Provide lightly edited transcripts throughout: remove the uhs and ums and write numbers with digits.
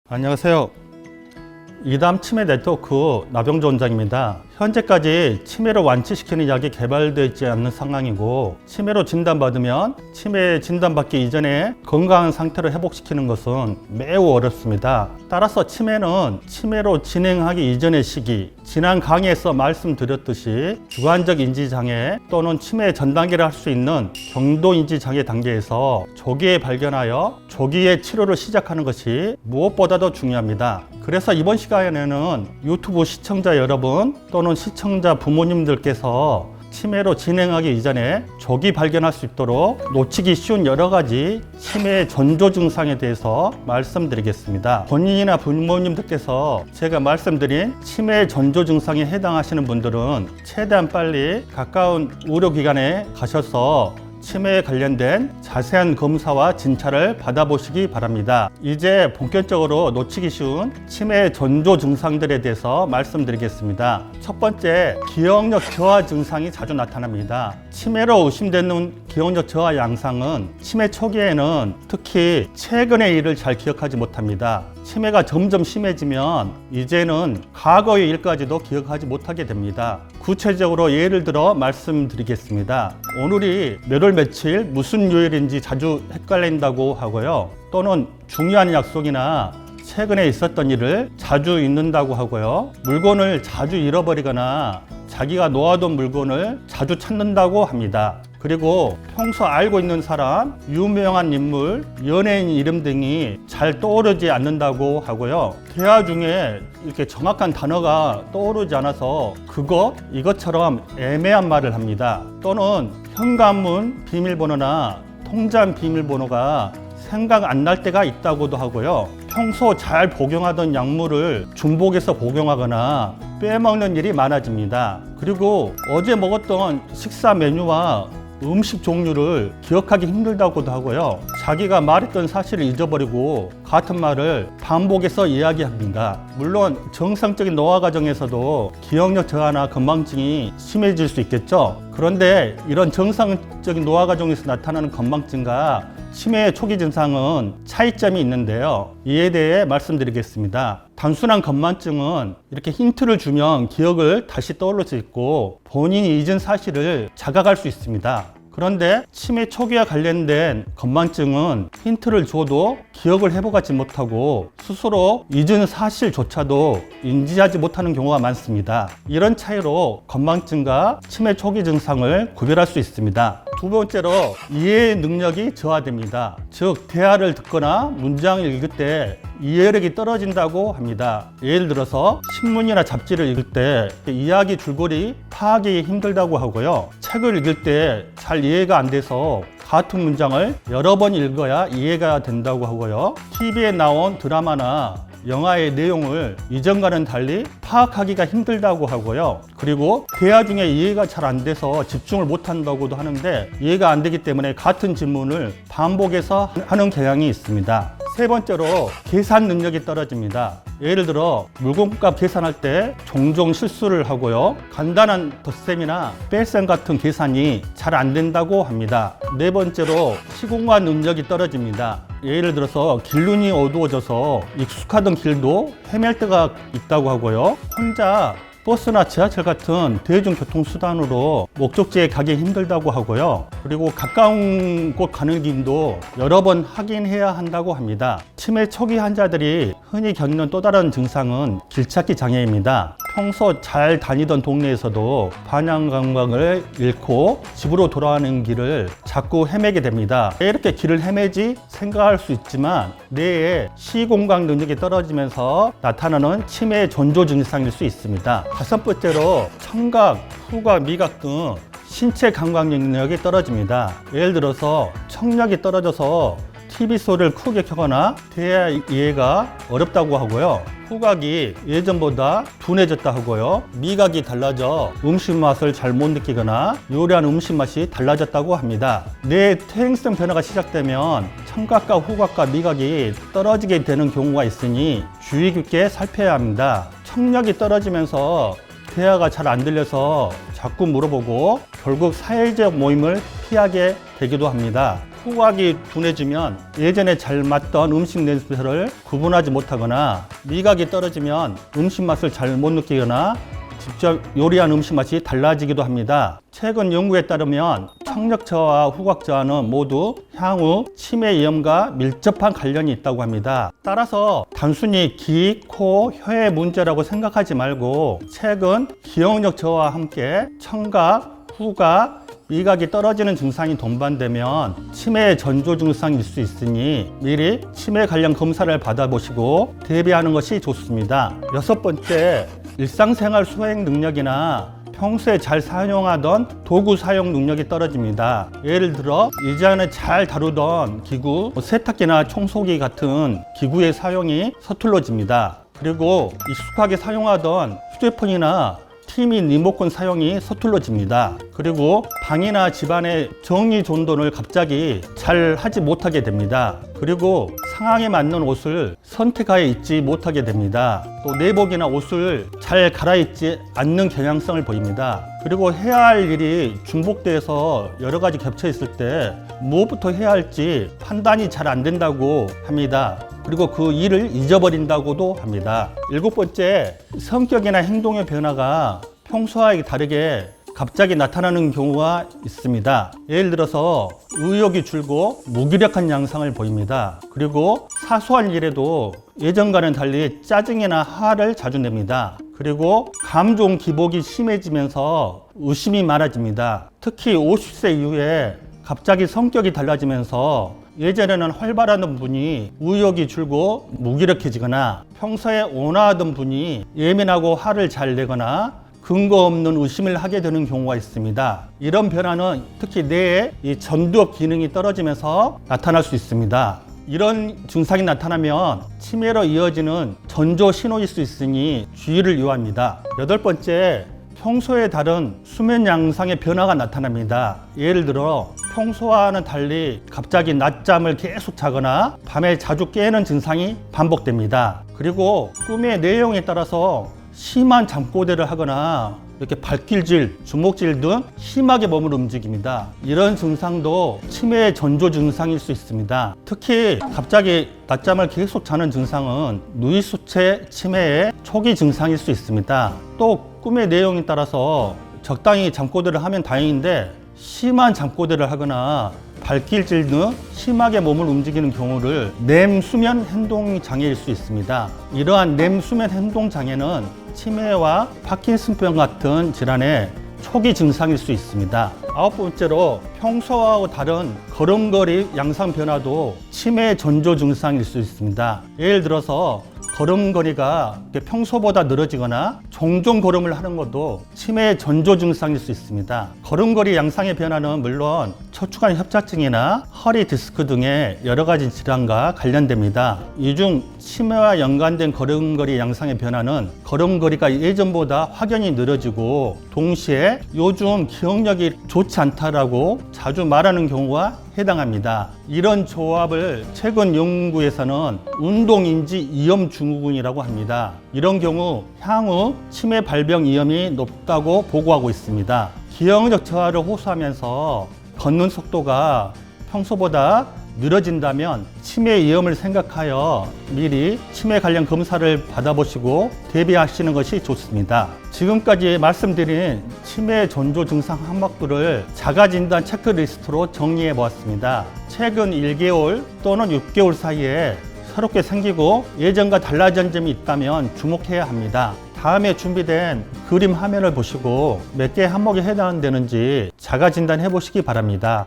안녕하세요. 이담 치매 네트워크 나병조 원장입니다. 현재까지 치매를 완치시키는 약이 개발되어 있지 않는 상황이고, 치매로 진단받으면 치매 진단받기 이전에 건강한 상태로 회복시키는 것은 매우 어렵습니다. 따라서 치매로 진행하기 이전의 시기, 지난 강의에서 말씀드렸듯이 주관적 인지장애 또는 치매 전 단계를 할 수 있는 경도 인지장애 단계에서 조기에 발견하여 조기에 치료를 시작하는 것이 무엇보다도 중요합니다. 그래서 이번 시간에는 유튜브 시청자 여러분 또는 시청자 부모님들께서 치매로 진행하기 이전에 조기 발견할 수 있도록 놓치기 쉬운 여러 가지 치매 전조 증상에 대해서 말씀드리겠습니다. 본인이나 부모님들께서 제가 말씀드린 치매 전조 증상에 해당하시는 분들은 최대한 빨리 가까운 의료기관에 가셔서 치매에 관련된 자세한 검사와 진찰을 받아보시기 바랍니다. 이제 본격적으로 놓치기 쉬운 치매 전조 증상들에 대해서 말씀드리겠습니다. 첫 번째, 기억력 저하 증상이 자주 나타납니다. 치매로 의심되는 기억력 저하 양상은 치매 초기에는 특히 최근의 일을 잘 기억하지 못합니다. 치매가 점점 심해지면 이제는 과거의 일까지도 기억하지 못하게 됩니다. 구체적으로 예를 들어 말씀드리겠습니다. 오늘이 몇 월 며칠 무슨 요일인지 자주 헷갈린다고 하고요. 또는 중요한 약속이나 최근에 있었던 일을 자주 잊는다고 하고요. 물건을 자주 잃어버리거나 자기가 놓아둔 물건을 자주 찾는다고 합니다. 그리고 평소 알고 있는 사람, 유명한 인물, 연예인 이름 등이 잘 떠오르지 않는다고 하고요. 대화 중에 이렇게 정확한 단어가 떠오르지 않아서 이것처럼 애매한 말을 합니다. 또는 현관문 비밀번호나 통장 비밀번호가 생각 안 날 때가 있다고도 하고요. 평소 잘 복용하던 약물을 중복해서 복용하거나 빼먹는 일이 많아집니다. 그리고 어제 먹었던 식사 메뉴와 음식 종류를 기억하기 힘들다고도 하고요. 자기가 말했던 사실을 잊어버리고 같은 말을 반복해서 이야기합니다. 물론 정상적인 노화 과정에서도 기억력 저하나 건망증이 심해질 수 있겠죠. 그런데 이런 정상적인 노화 과정에서 나타나는 건망증과 치매의 초기 증상은 차이점이 있는데요. 이에 대해 말씀드리겠습니다. 단순한 건망증은 이렇게 힌트를 주면 기억을 다시 떠올릴 수 있고 본인이 잊은 사실을 자각할 수 있습니다. 그런데 치매 초기와 관련된 건망증은 힌트를 줘도 기억을 회복하지 못하고 스스로 잊은 사실조차도 인지하지 못하는 경우가 많습니다. 이런 차이로 건망증과 치매 초기 증상을 구별할 수 있습니다. 두 번째로 이해 능력이 저하됩니다. 즉 대화를 듣거나 문장을 읽을 때 이해력이 떨어진다고 합니다. 예를 들어서 신문이나 잡지를 읽을 때 이야기 줄거리 파악이 힘들다고 하고요. 책을 읽을 때 잘 이해가 안 돼서 같은 문장을 여러 번 읽어야 이해가 된다고 하고요. TV에 나온 드라마나 영화의 내용을 이전과는 달리 파악하기가 힘들다고 하고요. 그리고 대화 중에 이해가 잘 안 돼서 집중을 못 한다고도 하는데 이해가 안 되기 때문에 같은 질문을 반복해서 하는 경향이 있습니다. 세 번째로 계산 능력이 떨어집니다. 예를 들어 물건값 계산할 때 종종 실수를 하고요. 간단한 덧셈이나 뺄셈 같은 계산이 잘 안 된다고 합니다. 네 번째로 시공간 능력이 떨어집니다. 예를 들어서 길눈이 어두워져서 익숙하던 길도 헤맬 때가 있다고 하고요. 혼자 버스나 지하철 같은 대중교통수단으로 목적지에 가기 힘들다고 하고요. 그리고 가까운 곳 가는 길도 여러 번 확인해야 한다고 합니다. 치매 초기 환자들이 흔히 겪는 또 다른 증상은 길찾기 장애입니다. 평소 잘 다니던 동네에서도 방향 감각을 잃고 집으로 돌아가는 길을 자꾸 헤매게 됩니다. 왜 이렇게 길을 헤매지 생각할 수 있지만 뇌의 시공간 능력이 떨어지면서 나타나는 치매 전조 증상일 수 있습니다. 다섯 번째로 청각, 후각, 미각 등 신체 감각 능력이 떨어집니다. 예를 들어서 청력이 떨어져서 TV 소리를 크게 켜거나 대화 이해가 어렵다고 하고요. 후각이 예전보다 둔해졌다 하고요. 미각이 달라져 음식 맛을 잘 못 느끼거나 요리한 음식 맛이 달라졌다고 합니다. 뇌의 퇴행성 변화가 시작되면 청각과 후각과 미각이 떨어지게 되는 경우가 있으니 주의 깊게 살펴야 합니다. 청력이 떨어지면서 대화가 잘 안 들려서 자꾸 물어보고 결국 사회적 모임을 피하게 되기도 합니다. 후각이 둔해지면 예전에 잘 맡던 음식 냄새를 구분하지 못하거나 미각이 떨어지면 음식 맛을 잘 못 느끼거나 직접 요리한 음식 맛이 달라지기도 합니다. 최근 연구에 따르면 청력저하와 후각저하는 모두 향후 치매위험과 밀접한 관련이 있다고 합니다. 따라서 단순히 귀, 코, 혀의 문제라고 생각하지 말고 최근 기억력 저하와 함께 청각, 후각, 미각이 떨어지는 증상이 동반되면 치매의 전조 증상일 수 있으니 미리 치매 관련 검사를 받아보시고 대비하는 것이 좋습니다. 6번째, 일상생활 수행 능력이나 평소에 잘 사용하던 도구 사용 능력이 떨어집니다. 예를 들어 예전에 잘 다루던 기구, 세탁기나 청소기 같은 기구의 사용이 서툴러집니다. 그리고 익숙하게 사용하던 휴대폰이나 TV 리모컨 사용이 서툴러집니다. 그리고 방이나 집안의 정리정돈을 갑자기 잘 하지 못하게 됩니다. 그리고 상황에 맞는 옷을 선택하여 입지 못하게 됩니다. 또 내복이나 옷을 잘 갈아입지 않는 경향성을 보입니다. 그리고 해야 할 일이 중복돼서 여러 가지 겹쳐 있을 때 무엇부터 해야 할지 판단이 잘 안 된다고 합니다. 그리고 그 일을 잊어버린다고도 합니다. 7번째, 성격이나 행동의 변화가 평소와 다르게 갑자기 나타나는 경우가 있습니다. 예를 들어서 의욕이 줄고 무기력한 양상을 보입니다. 그리고 사소한 일에도 예전과는 달리 짜증이나 화를 자주 냅니다. 그리고 감정 기복이 심해지면서 의심이 많아집니다. 특히 50세 이후에 갑자기 성격이 달라지면서 예전에는 활발하던 분이 의욕이 줄고 무기력해지거나 평소에 온화하던 분이 예민하고 화를 잘 내거나 근거 없는 의심을 하게 되는 경우가 있습니다. 이런 변화는 특히 뇌의 전두엽 기능이 떨어지면서 나타날 수 있습니다. 이런 증상이 나타나면 치매로 이어지는 전조 신호일 수 있으니 주의를 요합니다. 8번째, 평소에 다른 수면 양상의 변화가 나타납니다. 예를 들어 평소와는 달리 갑자기 낮잠을 계속 자거나 밤에 자주 깨는 증상이 반복됩니다. 그리고 꿈의 내용에 따라서 심한 잠꼬대를 하거나 이렇게 발길질, 주먹질 등 심하게 몸을 움직입니다. 이런 증상도 치매의 전조 증상일 수 있습니다. 특히 갑자기 낮잠을 계속 자는 증상은 누이수체 치매의 초기 증상일 수 있습니다. 또 꿈의 내용에 따라서 적당히 잠꼬대를 하면 다행인데 심한 잠꼬대를 하거나 발길질 등 심하게 몸을 움직이는 경우를 렘수면 행동 장애일 수 있습니다. 이러한 렘수면 행동 장애는 치매와 파킨슨병 같은 질환의 초기 증상일 수 있습니다. 9번째로 평소와 다른 걸음걸이 양상 변화도 치매의 전조 증상일 수 있습니다. 예를 들어서 걸음걸이가 평소보다 늘어지거나 종종 걸음을 하는 것도 치매의 전조 증상일 수 있습니다. 걸음걸이 양상의 변화는 물론 척추관 협착증이나 허리 디스크 등의 여러 가지 질환과 관련됩니다. 이 중 치매와 연관된 걸음걸이 양상의 변화는 걸음걸이가 예전보다 확연히 늘어지고 동시에 요즘 기억력이 좋지 않다라고 자주 말하는 경우가 해당합니다. 이런 조합을 최근 연구에서는 운동인지 위험 증후군이라고 합니다. 이런 경우 향후 치매 발병 위험이 높다고 보고하고 있습니다. 기억력 저하를 호소하면서 걷는 속도가 평소보다 늘어진다면 치매 위험을 생각하여 미리 치매 관련 검사를 받아보시고 대비하시는 것이 좋습니다. 지금까지 말씀드린 치매 전조 증상 항목들을 자가진단 체크리스트로 정리해 보았습니다. 최근 1개월 또는 6개월 사이에 새롭게 생기고 예전과 달라진 점이 있다면 주목해야 합니다. 다음에 준비된 그림 화면을 보시고 몇 개 항목에 해당되는지 자가진단해 보시기 바랍니다.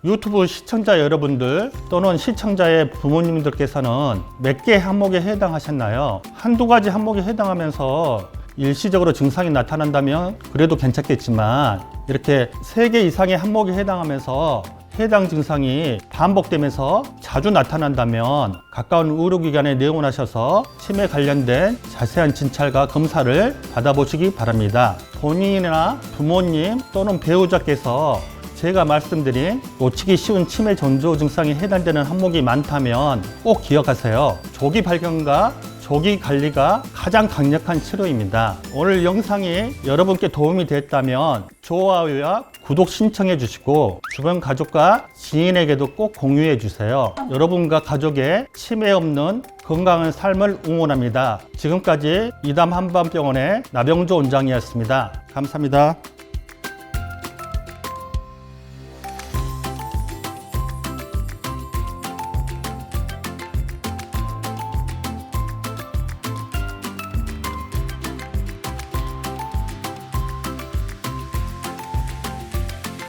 유튜브 시청자 여러분들 또는 시청자의 부모님들께서는 몇 개 항목에 해당하셨나요? 한두 가지 항목에 해당하면서 일시적으로 증상이 나타난다면 그래도 괜찮겠지만 이렇게 3개 이상의 항목에 해당하면서 해당 증상이 반복되면서 자주 나타난다면 가까운 의료기관에 내원하셔서 치매 관련된 자세한 진찰과 검사를 받아보시기 바랍니다. 본인이나 부모님 또는 배우자께서 제가 말씀드린 놓치기 쉬운 치매 전조 증상에 해당되는 항목이 많다면 꼭 기억하세요. 조기 발견과 조기 관리가 가장 강력한 치료입니다. 오늘 영상이 여러분께 도움이 됐다면 좋아요와 구독 신청해 주시고 주변 가족과 지인에게도 꼭 공유해 주세요. 여러분과 가족의 치매 없는 건강한 삶을 응원합니다. 지금까지 이담 한방병원의 나병조 원장이었습니다. 감사합니다.